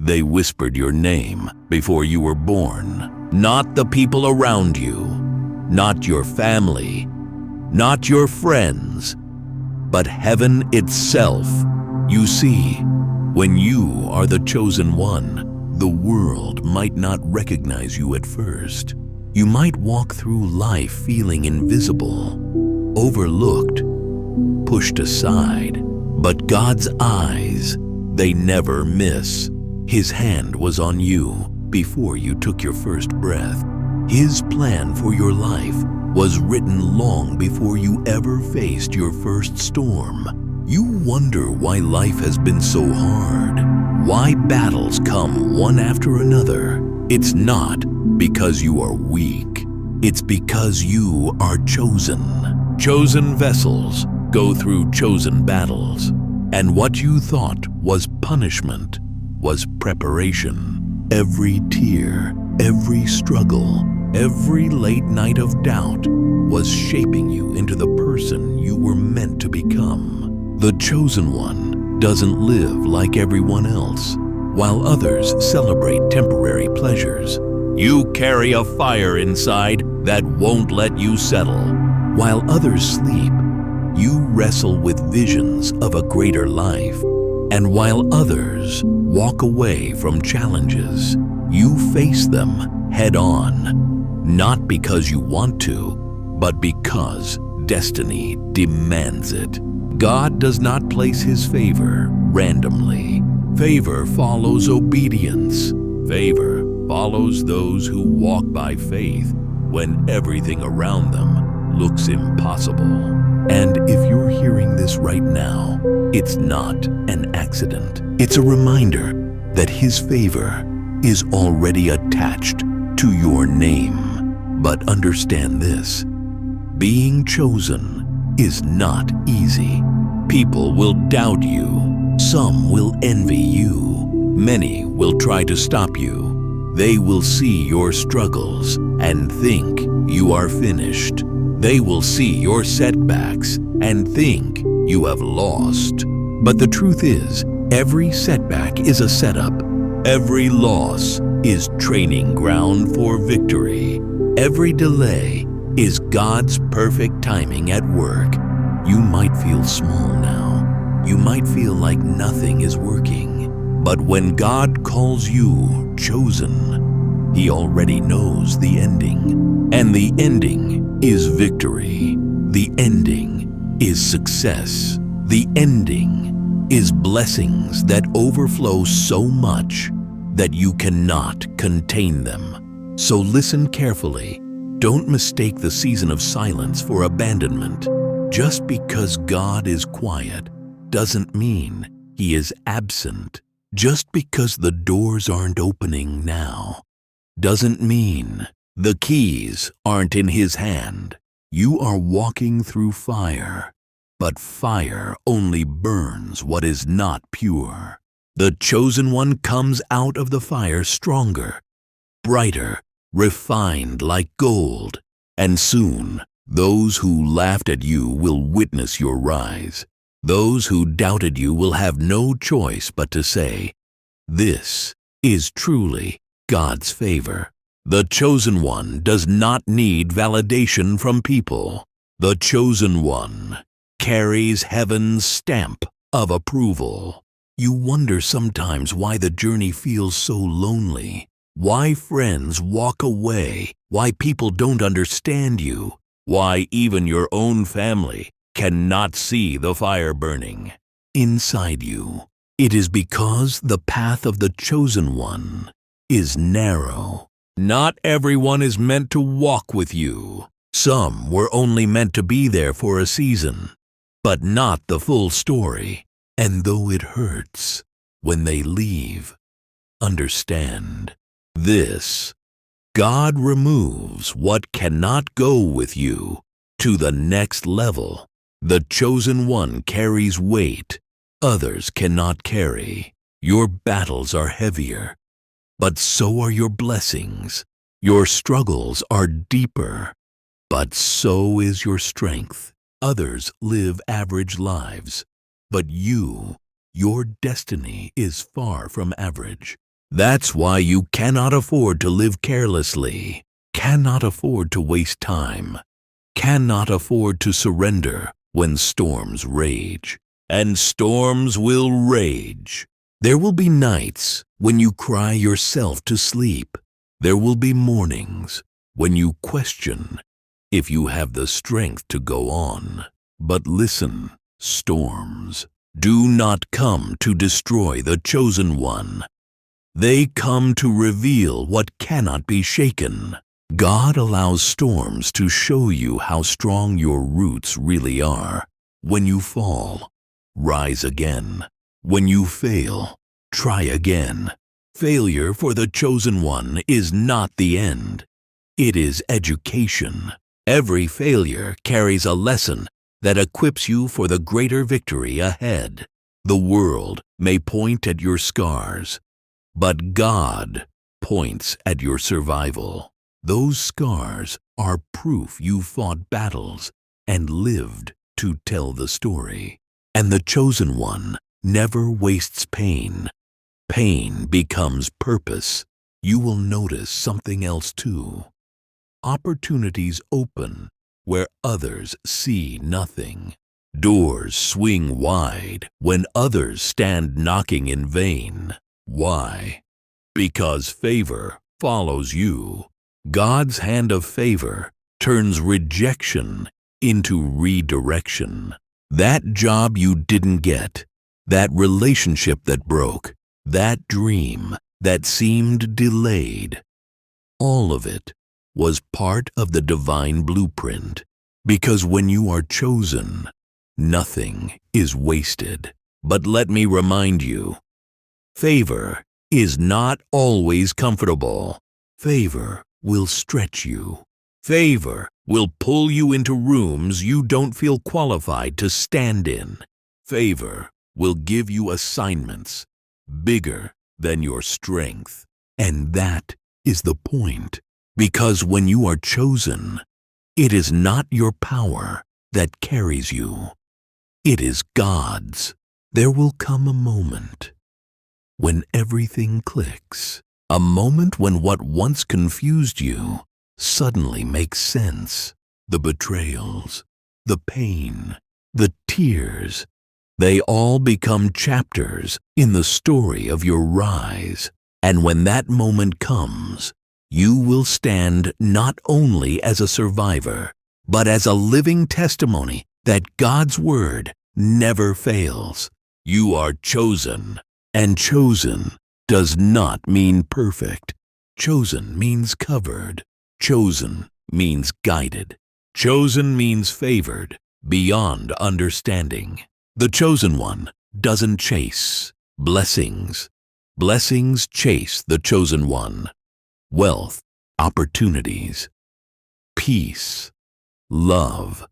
They whispered your name before you were born. Not the people around you, not your family, not your friends, but heaven itself. You see, when you are the chosen one, the world might not recognize you at first. You might walk through life feeling invisible, overlooked, pushed aside. But God's eyes, they never miss. His hand was on you before you took your first breath. His plan for your life was written long before you ever faced your first storm. You wonder why life has been so hard, why battles come one after another. It's not because you are weak. It's because you are chosen. Chosen vessels go through chosen battles. And what you thought was punishment was preparation. Every tear, every struggle, every late night of doubt was shaping you into the person you were meant to become. The chosen one doesn't live like everyone else. While others celebrate temporary pleasures, you carry a fire inside that won't let you settle. While others sleep, you wrestle with visions of a greater life. And while others walk away from challenges, you face them head on. Not because you want to, but because destiny demands it. God does not place His favor randomly. Favor follows obedience. Favor follows those who walk by faith when everything around them looks impossible. And if you're hearing this right now, it's not an accident. It's a reminder that His favor is already attached to your name. But understand this, being chosen is not easy. People will doubt you. Some will envy you. Many will try to stop you. They will see your struggles and think you are finished. They will see your setbacks and think you have lost. But the truth is, every setback is a setup. Every loss is training ground for victory. Every delay is God's perfect timing at work. You might feel small now. You might feel like nothing is working. But when God calls you chosen, He already knows the ending. And the ending is victory. The ending is success. The ending is blessings that overflow so much that you cannot contain them. So listen carefully. Don't mistake the season of silence for abandonment. Just because God is quiet doesn't mean He is absent. Just because the doors aren't opening now doesn't mean the keys aren't in His hand. You are walking through fire, but fire only burns what is not pure. The chosen one comes out of the fire stronger, brighter, refined like gold, and soon those who laughed at you will witness your rise. Those who doubted you will have no choice but to say, "This is truly God's favor." The chosen one does not need validation from people. The chosen one carries heaven's stamp of approval. You wonder sometimes why the journey feels so lonely, why friends walk away, why people don't understand you, why even your own family cannot see the fire burning inside you. It is because the path of the chosen one is narrow. Not everyone is meant to walk with you. Some were only meant to be there for a season, but not the full story. And though it hurts when they leave, understand this: God removes what cannot go with you to the next level. The chosen one carries weight others cannot carry. Your battles are heavier, but so are your blessings. Your struggles are deeper, but so is your strength. Others live average lives, but your destiny is far from average. That's why you cannot afford to live carelessly, cannot afford to waste time, cannot afford to surrender when storms rage. And storms will rage. There will be nights when you cry yourself to sleep. There will be mornings when you question if you have the strength to go on. But listen, storms do not come to destroy the chosen one. They come to reveal what cannot be shaken. God allows storms to show you how strong your roots really are. When you fall, rise again. When you fail, try again. Failure for the chosen one is not the end. It is education. Every failure carries a lesson that equips you for the greater victory ahead. The world may point at your scars, but God points at your survival. Those scars are proof you fought battles and lived to tell the story. And the chosen one never wastes pain. Pain becomes purpose. You will notice something else too. Opportunities open where others see nothing. Doors swing wide when others stand knocking in vain. Why? Because favor follows you. God's hand of favor turns rejection into redirection. That job you didn't get, that relationship that broke, that dream that seemed delayed, all of it was part of the divine blueprint. Because when you are chosen, nothing is wasted. But let me remind you, favor is not always comfortable. Favor will stretch you. Favor will pull you into rooms you don't feel qualified to stand in. Favor will give you assignments bigger than your strength. And that is the point. Because when you are chosen, it is not your power that carries you. It is God's. There will come a moment when everything clicks. A moment when what once confused you suddenly makes sense. The betrayals, the pain, the tears, they all become chapters in the story of your rise. And when that moment comes, you will stand not only as a survivor, but as a living testimony that God's word never fails. You are chosen, and chosen does not mean perfect. Chosen means covered. Chosen means guided. Chosen means favored beyond understanding. The chosen one doesn't chase blessings. Blessings chase the chosen one. Wealth, opportunities, peace, love.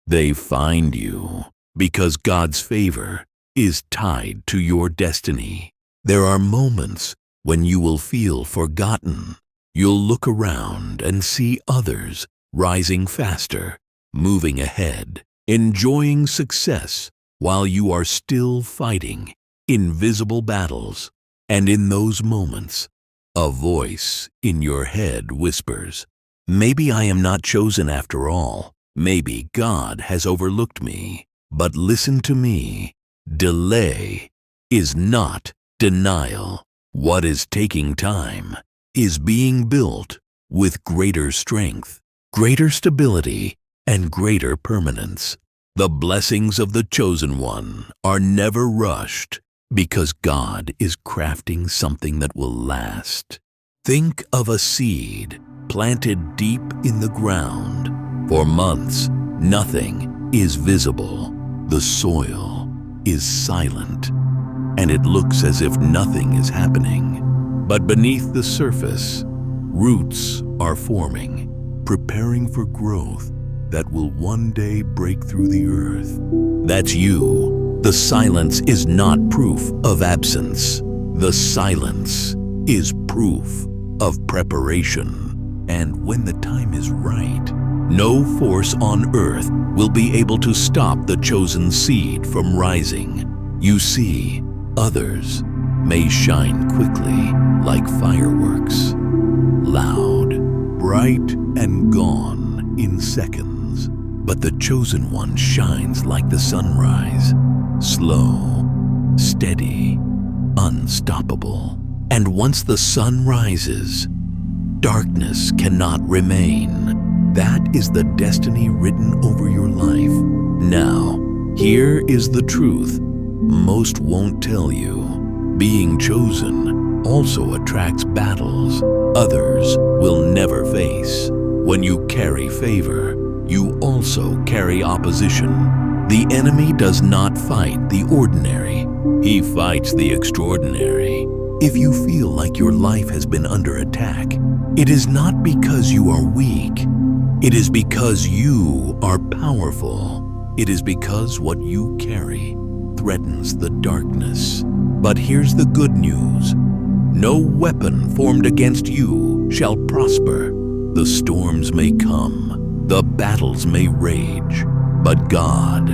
They find you because God's favor is tied to your destiny. There are moments when you will feel forgotten. You'll look around and see others rising faster, moving ahead, enjoying success while you are still fighting invisible battles. And in those moments, a voice in your head whispers, "Maybe I am not chosen after all. Maybe God has overlooked me." But listen to me. Delay is not denial. What is taking time is being built with greater strength, greater stability, and greater permanence. The blessings of the chosen one are never rushed because God is crafting something that will last. Think of a seed planted deep in the ground. For months, nothing is visible. The soil is silent, and it looks as if nothing is happening. But beneath the surface, roots are forming, preparing for growth that will one day break through the earth. That's you. The silence is not proof of absence. The silence is proof of preparation. And when the time is right, no force on earth will be able to stop the chosen seed from rising. You see, others may shine quickly, like fireworks, loud, bright, and gone in seconds. But the chosen one shines like the sunrise, slow, steady, unstoppable. And once the sun rises, darkness cannot remain. That is the destiny written over your life. Now, here is the truth most won't tell you. Being chosen also attracts battles others will never face. When you carry favor, you also carry opposition. The enemy does not fight the ordinary. He fights the extraordinary. If you feel like your life has been under attack, it is not because you are weak. It is because you are powerful. It is because what you carry threatens the darkness. But here's the good news. No weapon formed against you shall prosper. The storms may come, the battles may rage, but God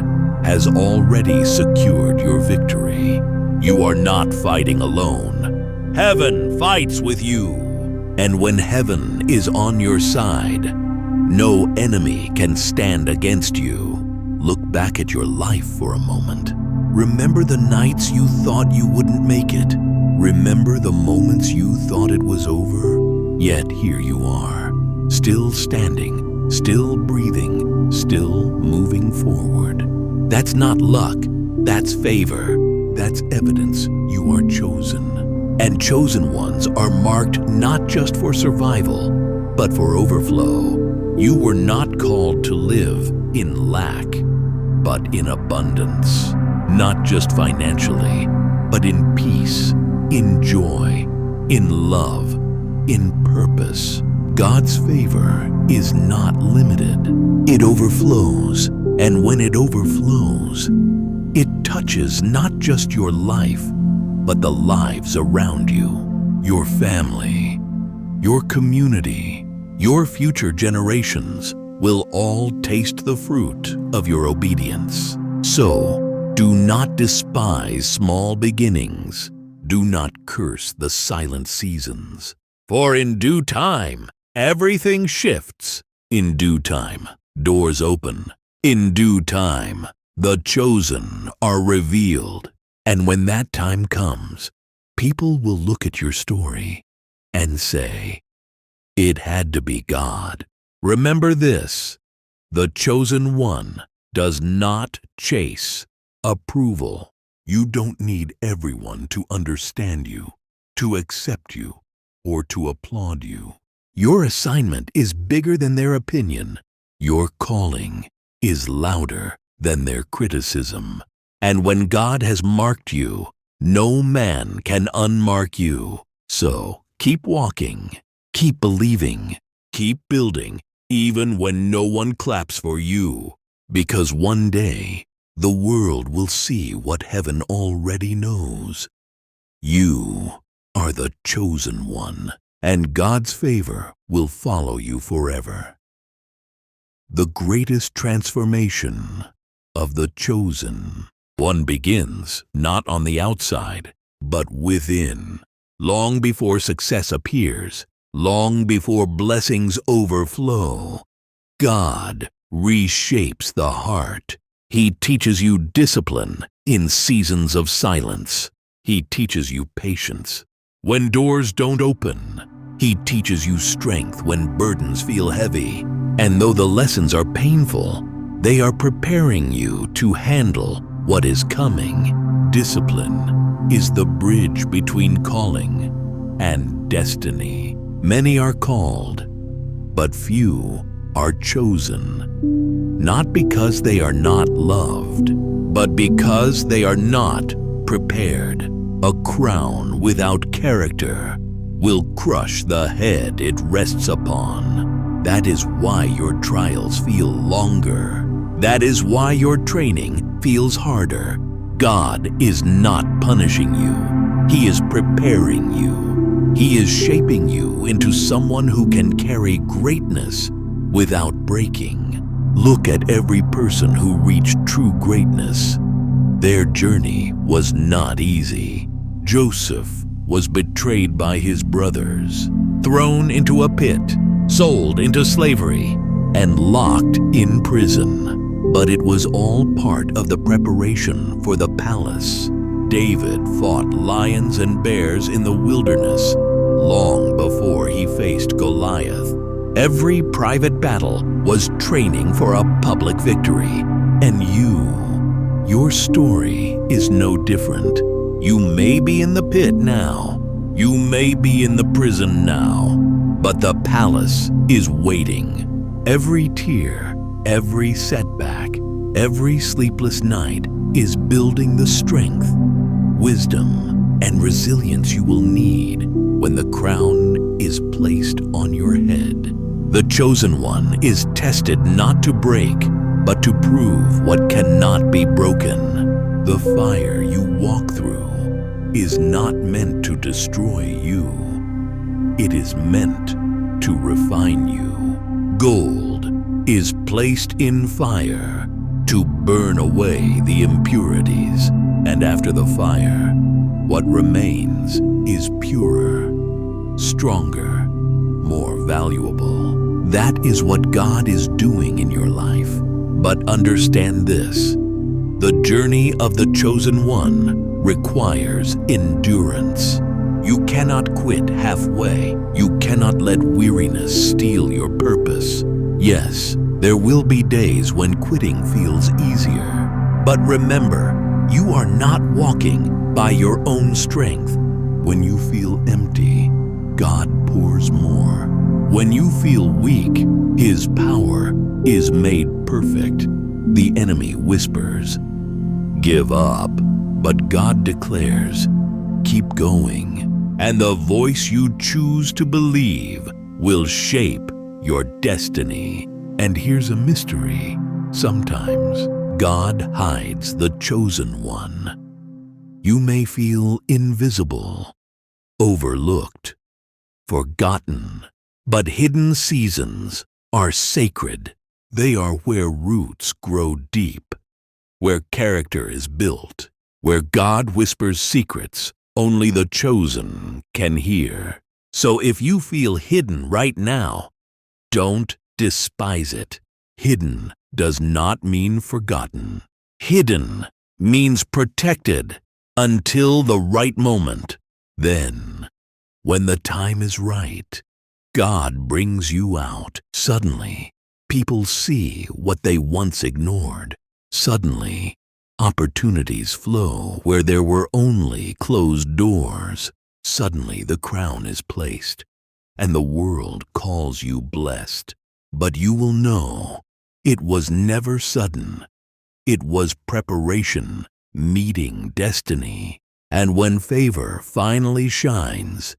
has already secured your victory. You are not fighting alone. Heaven fights with you. And when heaven is on your side, no enemy can stand against you. Look back at your life for a moment. Remember the nights you thought you wouldn't make it. Remember the moments you thought it was over. Yet here you are, still standing, still breathing, still moving forward. That's not luck, that's favor. That's evidence you are chosen. And chosen ones are marked not just for survival, but for overflow. You were not called to live in lack, but in abundance. Not just financially, but in peace, in joy, in love, in purpose. God's favor is not limited. It overflows, and when it overflows, it touches not just your life, but the lives around you, your family, your community, your future generations will all taste the fruit of your obedience. So, do not despise small beginnings. Do not curse the silent seasons. For in due time, everything shifts. In due time, doors open. In due time, the chosen are revealed. And when that time comes, people will look at your story and say, "It had to be God." Remember this, the chosen one does not chase approval. You don't need everyone to understand you, to accept you, or to applaud you. Your assignment is bigger than their opinion. Your calling is louder than their criticism. And when God has marked you, no man can unmark you. So keep walking, keep believing, keep building, even when no one claps for you. Because one day, the world will see what heaven already knows. You are the chosen one, and God's favor will follow you forever. The greatest transformation of the chosen one begins not on the outside, but within. Long before success appears, long before blessings overflow, God reshapes the heart. He teaches you discipline in seasons of silence. He teaches you patience when doors don't open. He teaches you strength when burdens feel heavy. And though the lessons are painful, they are preparing you to handle what is coming. Discipline is the bridge between calling and destiny. Many are called, but few are chosen. Not because they are not loved, but because they are not prepared. A crown without character will crush the head it rests upon. That is why your trials feel longer. That is why your training feels harder. God is not punishing you. He is preparing you. He is shaping you into someone who can carry greatness without breaking. Look at every person who reached true greatness. Their journey was not easy. Joseph was betrayed by his brothers, thrown into a pit, sold into slavery, and locked in prison. But it was all part of the preparation for the palace. David fought lions and bears in the wilderness long before he faced Goliath. Every private battle was training for a public victory. And your story is no different. You may be in the pit now. You may be in the prison now. But the palace is waiting. Every tear, every setback, every sleepless night is building the strength, wisdom, and resilience you will need when the crown is placed on your head. The chosen one is tested not to break, but to prove what cannot be broken. The fire you walk through is not meant to destroy you. It is meant to refine you. Gold is placed in fire to burn away the impurities, and after the fire, what remains is purer, stronger, more valuable. That is what God is doing in your life. But understand this: the journey of the chosen one requires endurance. You cannot quit halfway. You cannot let weariness steal your purpose. Yes, there will be days when quitting feels easier. But remember, you are not walking by your own strength. When you feel empty, God pours more. When you feel weak, His power is made perfect. The enemy whispers, "Give up," but God declares, "Keep going." And the voice you choose to believe will shape your destiny. And here's a mystery. Sometimes God hides the chosen one. You may feel invisible, overlooked, forgotten, but hidden seasons are sacred. They are where roots grow deep, where character is built, where God whispers secrets only the chosen can hear. So if you feel hidden right now, don't despise it. Hidden does not mean forgotten. Hidden means protected until the right moment. Then, when the time is right, God brings you out. Suddenly, people see what they once ignored. Suddenly, opportunities flow where there were only closed doors. Suddenly, the crown is placed, and the world calls you blessed. But you will know it was never sudden. It was preparation, meeting destiny. And when favor finally shines,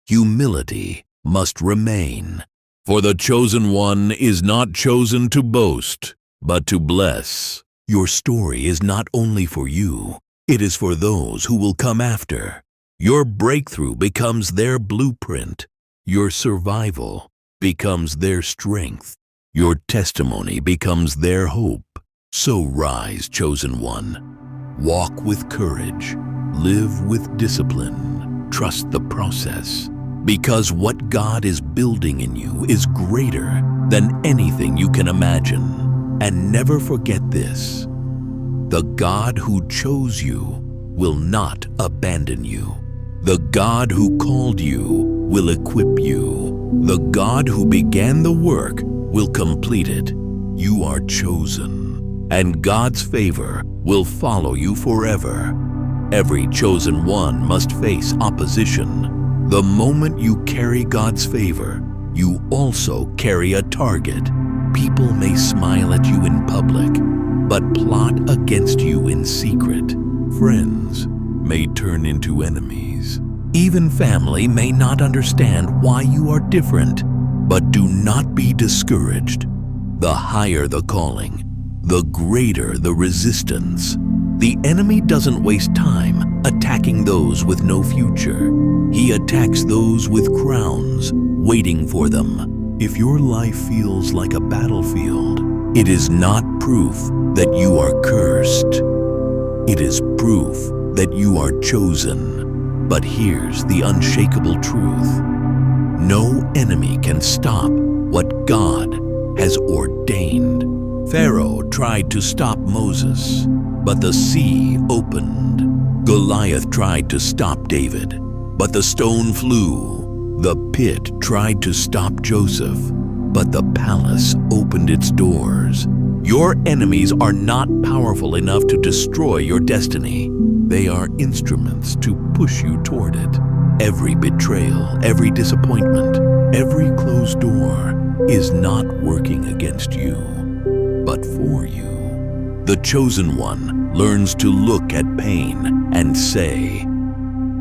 humility must remain. For the chosen one is not chosen to boast, but to bless. Your story is not only for you, it is for those who will come after. Your breakthrough becomes their blueprint. Your survival becomes their strength. Your testimony becomes their hope. So rise, chosen one. Walk with courage. Live with discipline. Trust the process. Because what God is building in you is greater than anything you can imagine. And never forget this: the God who chose you will not abandon you. The God who called you will equip you. The God who began the work will complete it. You are chosen, and God's favor will follow you forever. Every chosen one must face opposition. The moment you carry God's favor, you also carry a target. People may smile at you in public, but plot against you in secret. Friends may turn into enemies. Even family may not understand why you are different. But do not be discouraged. The higher the calling, the greater the resistance. The enemy doesn't waste time attacking those with no future. He attacks those with crowns waiting for them. If your life feels like a battlefield, it is not proof that you are cursed. It is proof that you are chosen. But here's the unshakable truth. No enemy can stop what God has ordained. Pharaoh tried to stop Moses, but the sea opened. Goliath tried to stop David, but the stone flew. The pit tried to stop Joseph, but the palace opened its doors. Your enemies are not powerful enough to destroy your destiny. They are instruments to push you toward it. Every betrayal, every disappointment, every closed door is not working against you, but for you. The chosen one learns to look at pain and say,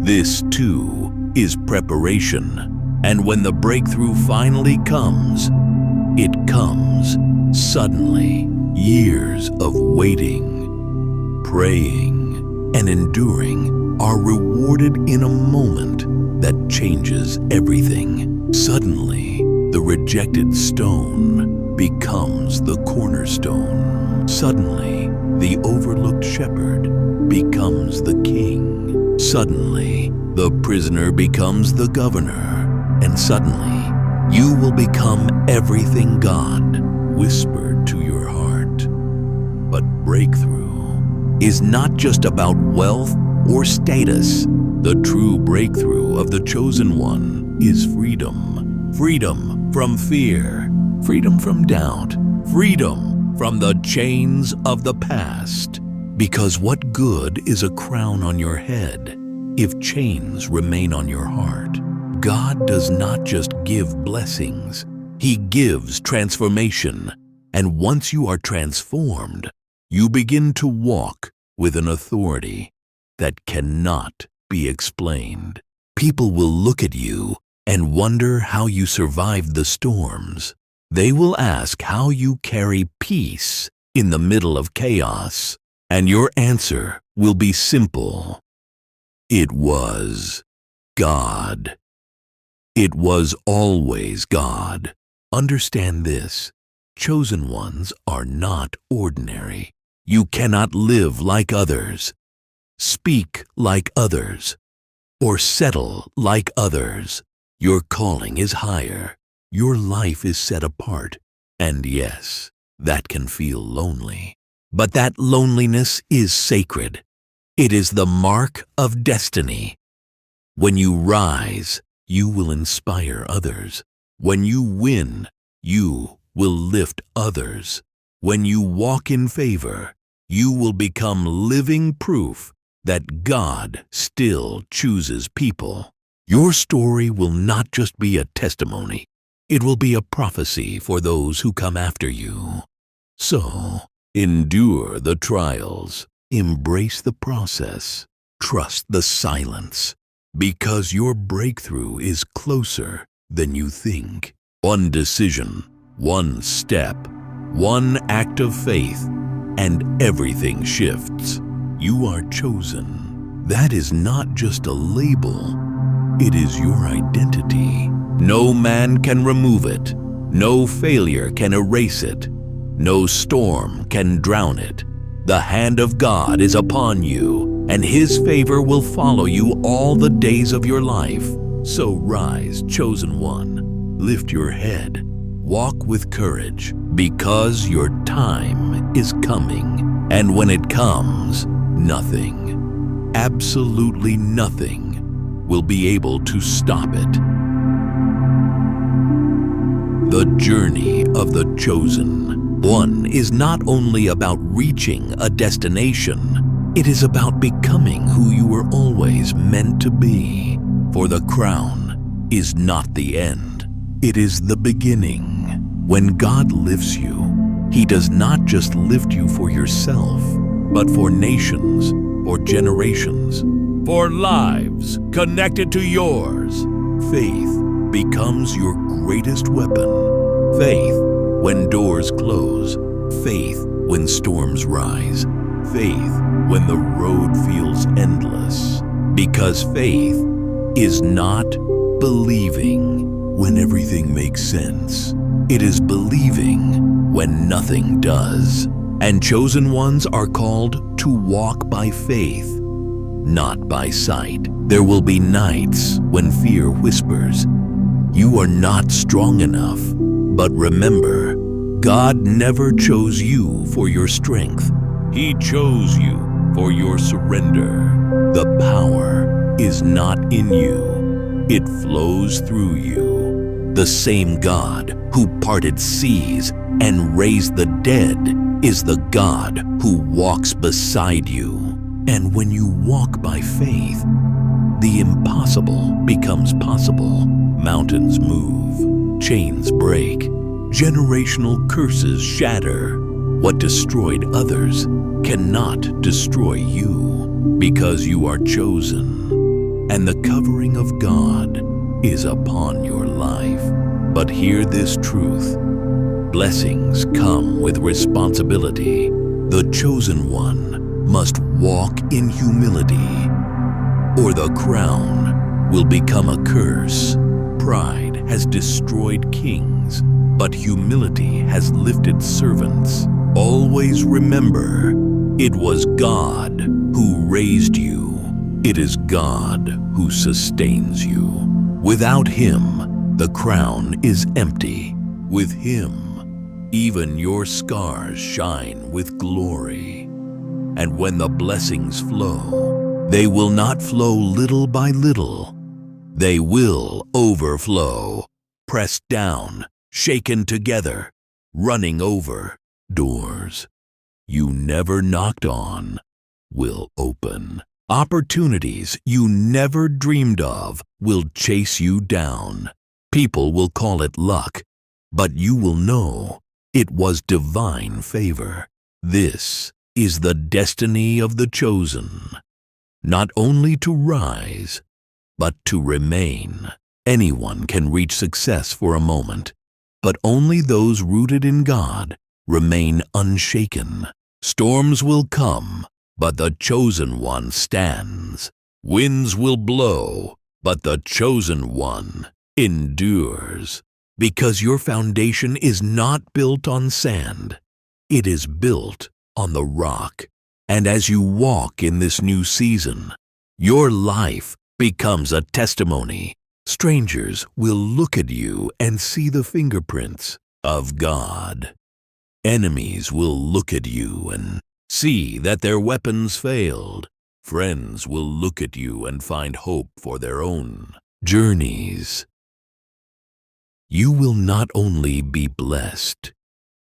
"This too is preparation." And when the breakthrough finally comes, it comes suddenly. Years of waiting, praying, and enduring are rewarded in a moment that changes everything. Suddenly, the rejected stone becomes the cornerstone. Suddenly, the overlooked shepherd becomes the king. Suddenly, the prisoner becomes the governor. And suddenly, you will become everything God whispered to your heart. But breakthrough is not just about wealth or status. The true breakthrough of the chosen one is freedom. Freedom from fear, freedom from doubt, freedom from the chains of the past. Because what good is a crown on your head if chains remain on your heart? God does not just give blessings, He gives transformation. And once you are transformed, you begin to walk with an authority that cannot be explained. People will look at you and wonder how you survived the storms. They will ask how you carry peace in the middle of chaos. And your answer will be simple. It was God. It was always God. Understand this. Chosen ones are not ordinary. You cannot live like others, speak like others, or settle like others. Your calling is higher. Your life is set apart. And yes, that can feel lonely. But that loneliness is sacred. It is the mark of destiny. When you rise, you will inspire others. When you win, you will lift others. When you walk in favor, you will become living proof that God still chooses people. Your story will not just be a testimony. It will be a prophecy for those who come after you. So, endure the trials. Embrace the process. Trust the silence. Because your breakthrough is closer than you think. One decision, one step, one act of faith, and everything shifts. You are chosen. That is not just a label. It is your identity. No man can remove it. No failure can erase it. No storm can drown it. The hand of God is upon you, and His favor will follow you all the days of your life. So rise, chosen one. Lift your head. Walk with courage, because your time is coming. And when it comes, nothing, absolutely nothing, will be able to stop it. The journey of the chosen one is not only about reaching a destination, it is about becoming who you were always meant to be. For the crown is not the end, it is the beginning. When God lifts you, He does not just lift you for yourself, but for nations, for generations, for lives connected to yours. Faith becomes your greatest weapon. Faith when doors close. Faith when storms rise. Faith when the road feels endless. Because faith is not believing when everything makes sense. It is believing when nothing does. And chosen ones are called to walk by faith, not by sight. There will be nights when fear whispers, "You are not strong enough." But remember, God never chose you for your strength. He chose you for your surrender. The power is not in you. It flows through you. The same God who parted seas and raised the dead is the God who walks beside you. And when you walk by faith, the impossible becomes possible. Mountains move, chains break, generational curses shatter. What destroyed others cannot destroy you, because you are chosen, and the covering of God is upon your life. But hear this truth: blessings come with responsibility. The chosen one must walk in humility, or the crown will become a curse. Pride has destroyed kings, but humility has lifted servants. Always remember, it was God who raised you. It is God who sustains you. Without Him, the crown is empty. With Him, even your scars shine with glory. And when the blessings flow, they will not flow little by little. They will overflow, pressed down, shaken together, running over. Doors you never knocked on will open. Opportunities you never dreamed of will chase you down. People will call it luck, but you will know it was divine favor. This is the destiny of the chosen, not only to rise, but to remain. Anyone can reach success for a moment, but only those rooted in God remain unshaken. Storms will come, but the chosen one stands. Winds will blow, but the chosen one endures. Because your foundation is not built on sand, it is built on the rock. And as you walk in this new season, your life becomes a testimony. Strangers will look at you and see the fingerprints of God. Enemies will look at you and see that their weapons failed. Friends will look at you and find hope for their own journeys. You will not only be blessed,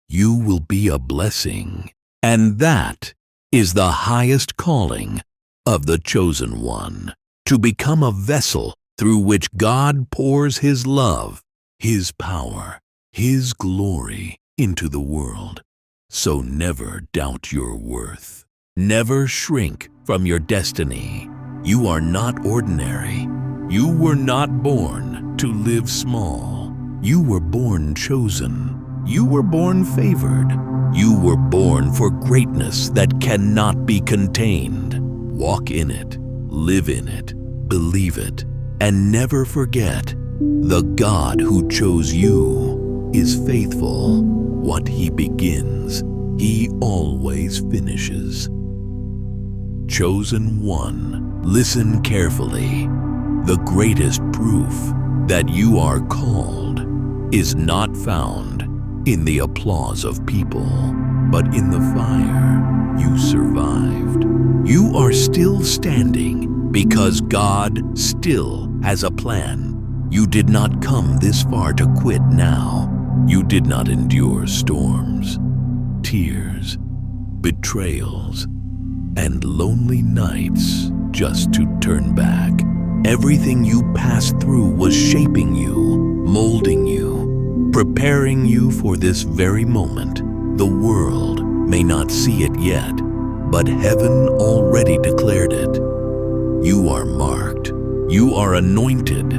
you will be a blessing. And that is the highest calling of the chosen one, to become a vessel through which God pours His love, His power, His glory into the world. So never doubt your worth. Never shrink from your destiny. You are not ordinary. You were not born to live small. You were born chosen. You were born favored. You were born for greatness that cannot be contained. Walk in it, live in it, believe it, and never forget, the God who chose you is faithful. What He begins, He always finishes. Chosen one, listen carefully. The greatest proof that you are called is not found in the applause of people, but in the fire you survived. You are still standing because God still has a plan. You did not come this far to quit now. You did not endure storms, tears, betrayals, and lonely nights just to turn back. Everything you passed through was shaping you, molding you, preparing you for this very moment. The world may not see it yet, but heaven already declared it. You are marked. You are anointed.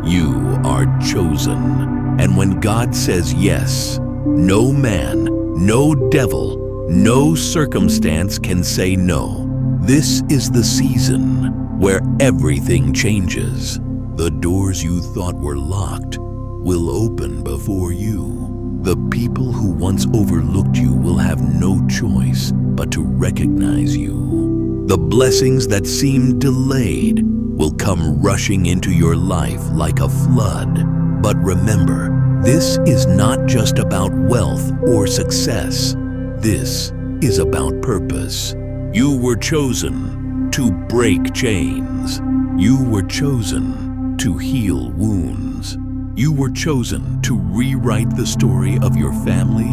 You are chosen. And when God says yes, no man, no devil, no circumstance can say no. This is the season where everything changes. The doors you thought were locked will open before you. The people who once overlooked you will have no choice but to recognize you. The blessings that seem delayed will come rushing into your life like a flood. But remember, this is not just about wealth or success. This is about purpose. You were chosen to break chains. You were chosen to heal wounds. You were chosen to rewrite the story of your family,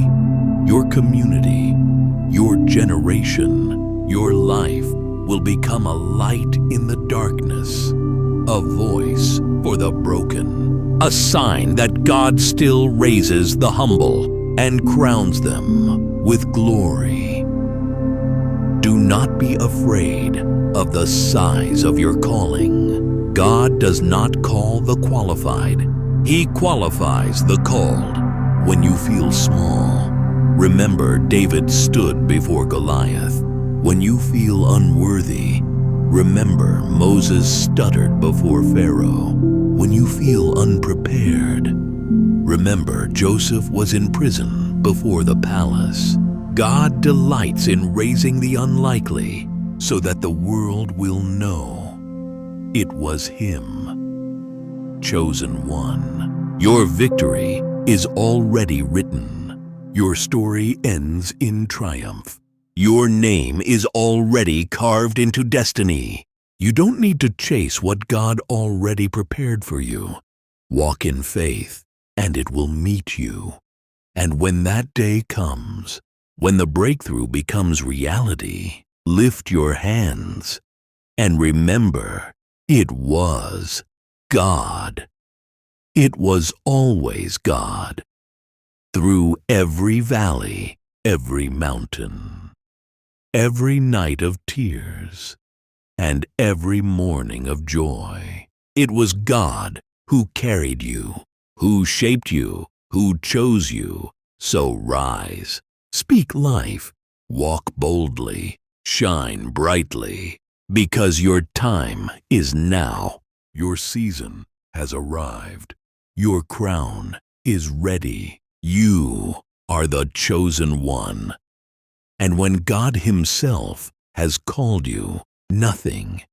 your community, your generation. Your life will become a light in the darkness, a voice for the broken, a sign that God still raises the humble and crowns them with glory. Do not be afraid of the size of your calling. God does not call the qualified. He qualifies the called. When you feel small, remember David stood before Goliath. When you feel unworthy, remember Moses stuttered before Pharaoh. When you feel unprepared, remember Joseph was in prison before the palace. God delights in raising the unlikely so that the world will know it was Him. Chosen one. Your victory is already written. Your story ends in triumph. Your name is already carved into destiny. You don't need to chase what God already prepared for you. Walk in faith, and it will meet you. And when that day comes, when the breakthrough becomes reality, lift your hands and remember, it was God. It was always God. Through every valley, every mountain, every night of tears, and every morning of joy, it was God who carried you, who shaped you, who chose you. So rise, speak life, walk boldly, shine brightly, because your time is now. Your season has arrived. Your crown is ready. You are the chosen one. And when God Himself has called you, nothing,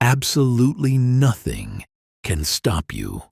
absolutely nothing, can stop you.